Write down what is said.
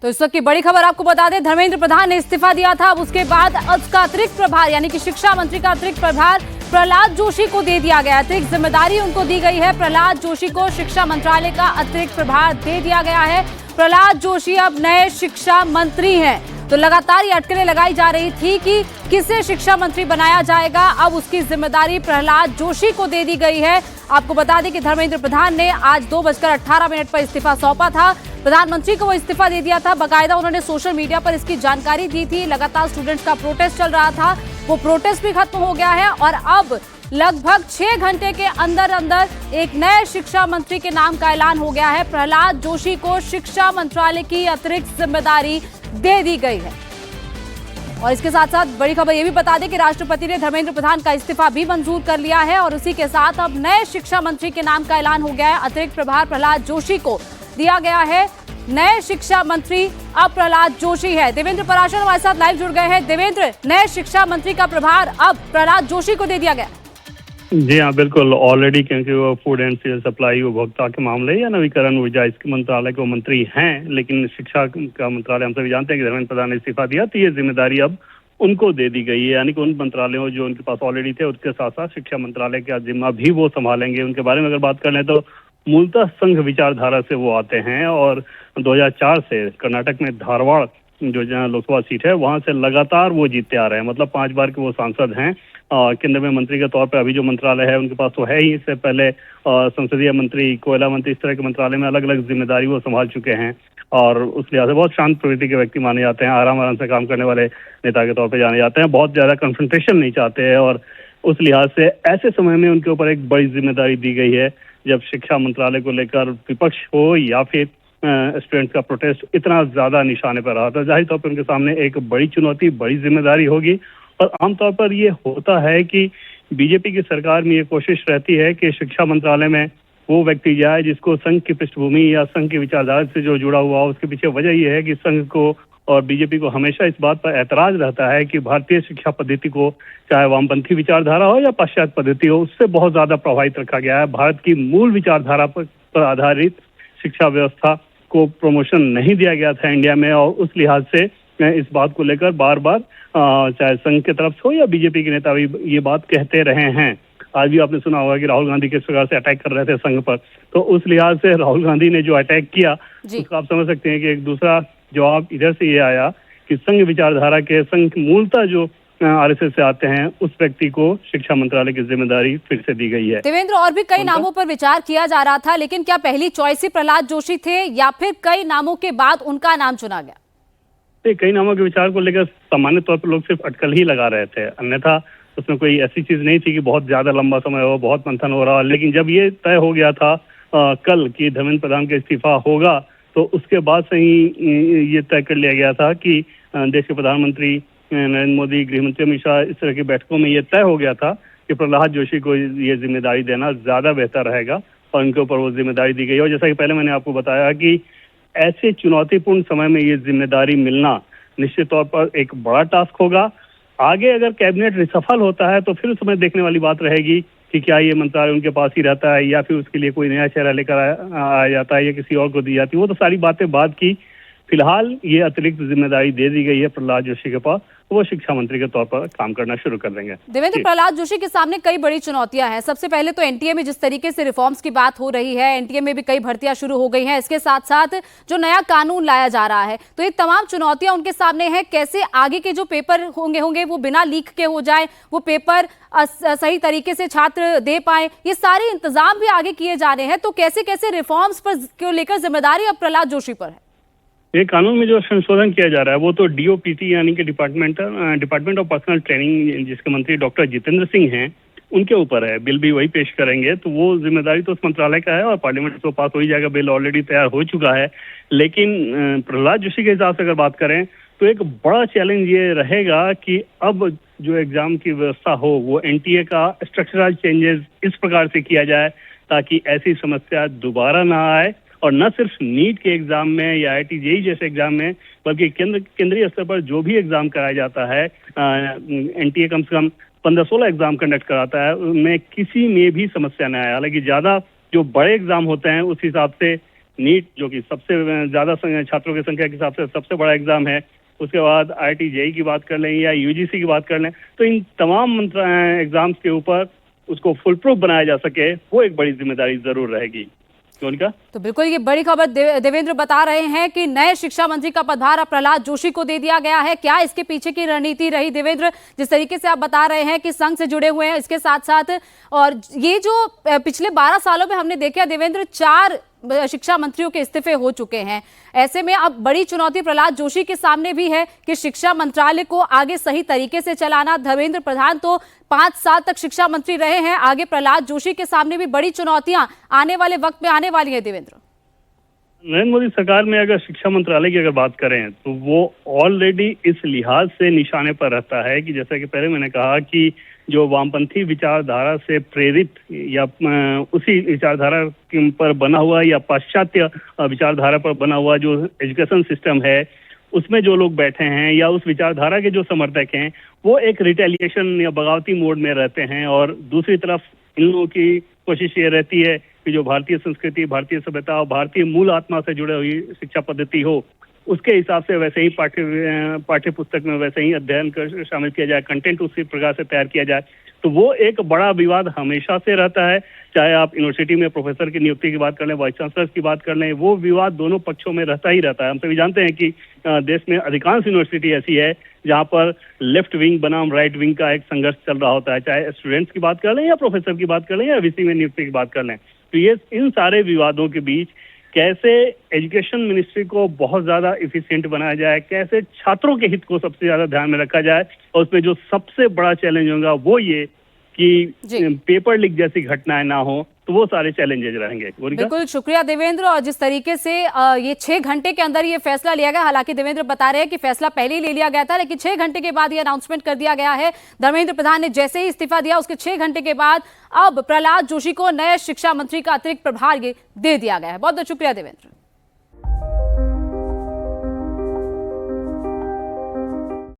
तो इस वक्त की बड़ी खबर आपको बता दें, धर्मेंद्र प्रधान ने इस्तीफा दिया था। अब उसके बाद उसका अतिरिक्त प्रभार यानी कि शिक्षा मंत्री का अतिरिक्त प्रभार प्रहलाद जोशी को दे दिया गया। अतिरिक्त जिम्मेदारी उनको दी गई है। प्रहलाद जोशी को शिक्षा मंत्रालय का अतिरिक्त प्रभार दे दिया गया है। प्रहलाद जोशी अब नए शिक्षा मंत्री हैं। तो लगातार ये अटकलें लगाई जा रही थी कि किसे शिक्षा मंत्री बनाया जाएगा। अब उसकी जिम्मेदारी प्रहलाद जोशी को दे दी गई है। आपको बता दें कि धर्मेंद्र प्रधान ने आज 2:18 पर इस्तीफा सौंपा था। प्रधानमंत्री को वो इस्तीफा दे दिया था। बाकायदा उन्होंने सोशल मीडिया पर इसकी जानकारी दी थी। लगातार स्टूडेंट्स का प्रोटेस्ट चल रहा था, वो प्रोटेस्ट भी खत्म हो गया है और अब लगभग 6 घंटे के अंदर अंदर एक नए शिक्षा मंत्री के नाम का ऐलान हो गया है। प्रहलाद जोशी को शिक्षा मंत्रालय की अतिरिक्त जिम्मेदारी दे दी गई है। और इसके साथ साथ बड़ी खबर यह भी बता दें कि राष्ट्रपति ने धर्मेंद्र प्रधान का इस्तीफा भी मंजूर कर लिया है और उसी के साथ अब नए शिक्षा मंत्री के नाम का ऐलान हो गया है। अतिरिक्त प्रभार प्रहलाद जोशी को दिया गया है। नए शिक्षा मंत्री अब प्रहलाद जोशी है। देवेंद्र पराशर हमारे साथ लाइव जुड़ गए हैं। देवेंद्र, नए शिक्षा मंत्री का प्रभार अब प्रहलाद जोशी को दे दिया गया। जी हाँ, बिल्कुल। ऑलरेडी क्योंकि वो फूड एंड सिविल सप्लाई उपभोक्ता के मामले या नवीकरण ऊर्जा इसके मंत्रालय के मंत्री हैं, लेकिन शिक्षा का मंत्रालय हम सभी जानते हैं कि धर्मेंद्र प्रधान ने इस्तीफा दिया, तो ये जिम्मेदारी अब उनको दे दी गई है। यानी कि उन मंत्रालयों जो उनके पास ऑलरेडी थे उसके साथ साथ शिक्षा मंत्रालय का जिम्मा भी वो संभालेंगे। उनके बारे में अगर बात कर लें तो मूलतः संघ विचारधारा से वो आते हैं और 2004 से कर्नाटक में धारवाड़ जो जहाँ लोकसभा सीट है वहां से लगातार वो जीतते आ रहे हैं। मतलब 5 बार के वो सांसद हैं। केंद्र में मंत्री के तौर पर अभी जो मंत्रालय है उनके पास तो है ही। इससे पहले संसदीय मंत्री, कोयला मंत्री, इस तरह के मंत्रालय में अलग अलग जिम्मेदारी वो संभाल चुके हैं और उस लिहाज से बहुत शांत प्रवृत्ति के व्यक्ति माने जाते हैं। आराम से काम करने वाले नेता के तौर पर जाने जाते हैं। बहुत ज्यादा कन्फ्रंटेशन नहीं चाहते हैं और उस लिहाज से ऐसे समय में उनके ऊपर एक बड़ी जिम्मेदारी दी गई है जब शिक्षा मंत्रालय को लेकर विपक्ष हो या फिर स्टूडेंट्स का प्रोटेस्ट इतना ज्यादा निशाने पर रहा था। जाहिर तौर पर उनके सामने एक बड़ी चुनौती, बड़ी जिम्मेदारी होगी। और आमतौर पर ये होता है कि बीजेपी की सरकार में ये कोशिश रहती है कि शिक्षा मंत्रालय में वो व्यक्ति जाए जिसको संघ की पृष्ठभूमि या संघ की विचारधारा से जो जुड़ा हुआ हो। उसके पीछे वजह यह है कि संघ को और बीजेपी को हमेशा इस बात पर ऐतराज रहता है कि भारतीय शिक्षा पद्धति को, चाहे वामपंथी विचारधारा हो या पाश्चात्य पद्धति हो, उससे बहुत ज्यादा प्रभावित रखा गया है। भारत की मूल विचारधारा पर आधारित शिक्षा व्यवस्था को प्रमोशन नहीं दिया गया था इंडिया में और उस लिहाज से इस बात को लेकर बार बार चाहे संघ की तरफ से हो या बीजेपी के नेता भी ये बात कहते रहे हैं। आज भी आपने सुना होगा कि राहुल गांधी किस प्रकार से अटैक कर रहे थे संघ पर। तो उस लिहाज से राहुल गांधी ने जो अटैक किया उसको आप समझ सकते हैं कि एक दूसरा जवाब इधर से ये आया कि संघ विचारधारा के, संघ मूलतः जो आरएसएस से आते हैं, उस व्यक्ति को शिक्षा मंत्रालय की जिम्मेदारी फिर से दी गई है। देवेंद्र, और भी कई नामों पर विचार किया जा रहा था, लेकिन क्या पहली चॉइस ही प्रहलाद जोशी थे या फिर कई नामों के बाद उनका नाम चुना गया? कई नामों के विचार को लेकर सामान्य तौर पर लोग सिर्फ अटकल ही लगा रहे थे, अन्यथा उसमें कोई ऐसी चीज नहीं थी कि बहुत ज्यादा लंबा समय हो, बहुत मंथन हो रहा। लेकिन जब ये तय हो गया था कल कि धर्मेंद्र प्रधान का इस्तीफा होगा, तो उसके बाद से ही ये तय कर लिया गया था कि देश के प्रधानमंत्री नरेंद्र मोदी, गृहमंत्री अमित शाह, इस तरह की बैठकों में ये तय हो गया था कि प्रहलाद जोशी को ये जिम्मेदारी देना ज्यादा बेहतर रहेगा और उनके ऊपर वो जिम्मेदारी दी गई। और जैसा कि पहले मैंने आपको बताया कि ऐसे चुनौतीपूर्ण समय में ये जिम्मेदारी मिलना निश्चित तौर पर एक बड़ा टास्क होगा। आगे अगर कैबिनेट रिसफल होता है तो फिर उस समय देखने वाली बात रहेगी कि क्या ये मंत्रालय उनके पास ही रहता है या फिर उसके लिए कोई नया चेहरा लेकर आ जाता है या किसी और को दी जाती है। वो तो सारी बातें बाद की। फिलहाल ये अतिरिक्त जिम्मेदारी दे दी गई है प्रहलाद जोशी के पास, वो शिक्षा मंत्री के तौर पर काम करना शुरू कर देंगे। देवेंद्र, प्रहलाद जोशी के सामने कई बड़ी चुनौतियां हैं। सबसे पहले तो एनटीए में जिस तरीके से रिफॉर्म्स की बात हो रही है, एनटीए में भी कई भर्तियां शुरू हो गई हैं। इसके साथ साथ जो नया कानून लाया जा रहा है, तो ये तमाम चुनौतियां उनके सामने हैं। कैसे आगे के जो पेपर होंगे वो बिना लीक के हो जाए, वो पेपर सही तरीके से छात्र दे पाए, ये सारे इंतजाम भी आगे किए जा रहे हैं। तो कैसे कैसे रिफॉर्म्स को लेकर जिम्मेदारी अब प्रहलाद जोशी पर है? ये कानून में जो संशोधन किया जा रहा है वो तो डीओपीटी यानी कि डिपार्टमेंट ऑफ पर्सनल ट्रेनिंग, जिसके मंत्री डॉक्टर जितेंद्र सिंह हैं, उनके ऊपर है। बिल भी वही पेश करेंगे, तो वो जिम्मेदारी तो उस मंत्रालय का है और पार्लियामेंट तो पास हो ही जाएगा। बिल ऑलरेडी तैयार हो चुका है। लेकिन प्रहलाद जोशी के हिसाब से अगर बात करें तो एक बड़ा चैलेंज ये रहेगा कि अब जो एग्जाम की व्यवस्था हो वो एनटीए का स्ट्रक्चरल चेंजेस इस प्रकार से किया जाए ताकि ऐसी समस्या दोबारा ना आए और न सिर्फ नीट के एग्जाम में या आईआईटी जेईई जैसे एग्जाम में, बल्कि केंद्रीय स्तर पर जो भी एग्जाम कराया जाता है, एनटीए कम से कम 15-16 एग्जाम कंडक्ट कराता है, उनमें किसी में भी समस्या न आए। हालांकि ज्यादा जो बड़े एग्जाम होते हैं उस हिसाब से नीट जो कि सबसे ज्यादा छात्रों की संख्या के हिसाब से सबसे बड़ा एग्जाम है, उसके बाद IIT JEE की बात कर लें या UGC की बात कर लें, तो इन तमाम एग्जाम्स के ऊपर उसको फुल प्रूफ बनाया जा सके, वो एक बड़ी जिम्मेदारी जरूर रहेगी। मोनिका, तो बिल्कुल ये बड़ी खबर देवेंद्र बता रहे हैं कि नए शिक्षा मंत्री का पदभार अब प्रहलाद जोशी को दे दिया गया है। क्या इसके पीछे की रणनीति रही देवेंद्र, जिस तरीके से आप बता रहे हैं कि संघ से जुड़े हुए हैं, इसके साथ साथ और ये जो पिछले 12 सालों में हमने देखा देवेंद्र 4 शिक्षा मंत्रियों के इस्तीफे हो चुके हैं, ऐसे में अब बड़ी चुनौती प्रहलाद जोशी के सामने भी है कि शिक्षा मंत्रालय को आगे सही तरीके से चलाना। धर्मेंद्र प्रधान तो 5 साल तक शिक्षा मंत्री रहे हैं, आगे प्रहलाद जोशी के सामने भी बड़ी चुनौतियां आने वाले वक्त में आने वाली है देवेंद्र। नरेंद्र मोदी सरकार में अगर शिक्षा मंत्रालय की अगर बात करें तो वो ऑलरेडी इस लिहाज से निशाने पर रहता है कि जैसा कि पहले मैंने कहा कि जो वामपंथी विचारधारा से प्रेरित या उसी विचारधारा पर बना हुआ या पाश्चात्य विचारधारा पर बना हुआ जो एजुकेशन सिस्टम है, उसमें जो लोग बैठे हैं या उस विचारधारा के जो समर्थक हैं, वो एक रिटेलिएशन या बगावती मोड में रहते हैं। और दूसरी तरफ इन लोगों की कोशिश ये रहती है कि जो भारतीय संस्कृति, भारतीय सभ्यता और भारतीय मूल आत्मा से जुड़े हुई शिक्षा पद्धति हो, उसके हिसाब से वैसे ही पाठ्य पुस्तक में वैसे ही अध्ययन कर शामिल किया जाए, कंटेंट उसी प्रकार से तैयार किया जाए। तो वो एक बड़ा विवाद हमेशा से रहता है, चाहे आप यूनिवर्सिटी में प्रोफेसर की नियुक्ति की बात कर लें, वाइस चांसलर की बात कर लें, वो विवाद दोनों पक्षों में रहता ही रहता है। हम सभी जानते हैं कि देश में अधिकांश यूनिवर्सिटी ऐसी है जहाँ पर लेफ्ट विंग बनाम राइट विंग का एक संघर्ष चल रहा होता है, चाहे स्टूडेंट्स की बात कर लें या प्रोफेसर की बात कर लें या VC में नियुक्ति की बात कर लें। तो ये इन सारे विवादों के बीच कैसे एजुकेशन मिनिस्ट्री को बहुत ज्यादा इफिशिएंट बनाया जाए, कैसे छात्रों के हित को सबसे ज्यादा ध्यान में रखा जाए, और उसमें जो सबसे बड़ा चैलेंज होगा वो ये कि पेपर लीक जैसी घटनाएं ना हो, तो वो सारे चैलेंजेस रहेंगे। बिल्कुल, शुक्रिया देवेंद्र। और जिस तरीके से ये 6 घंटे के अंदर ये फैसला लिया गया, हालांकि देवेंद्र बता रहे हैं कि फैसला पहले ही ले लिया गया था, लेकिन 6 घंटे के बाद ये अनाउंसमेंट कर दिया गया है। धर्मेंद्र प्रधान ने जैसे ही इस्तीफा दिया उसके 6 घंटे के बाद अब प्रहलाद जोशी को नए शिक्षा मंत्री का अतिरिक्त प्रभार दे दिया गया है। बहुत बहुत शुक्रिया देवेंद्र।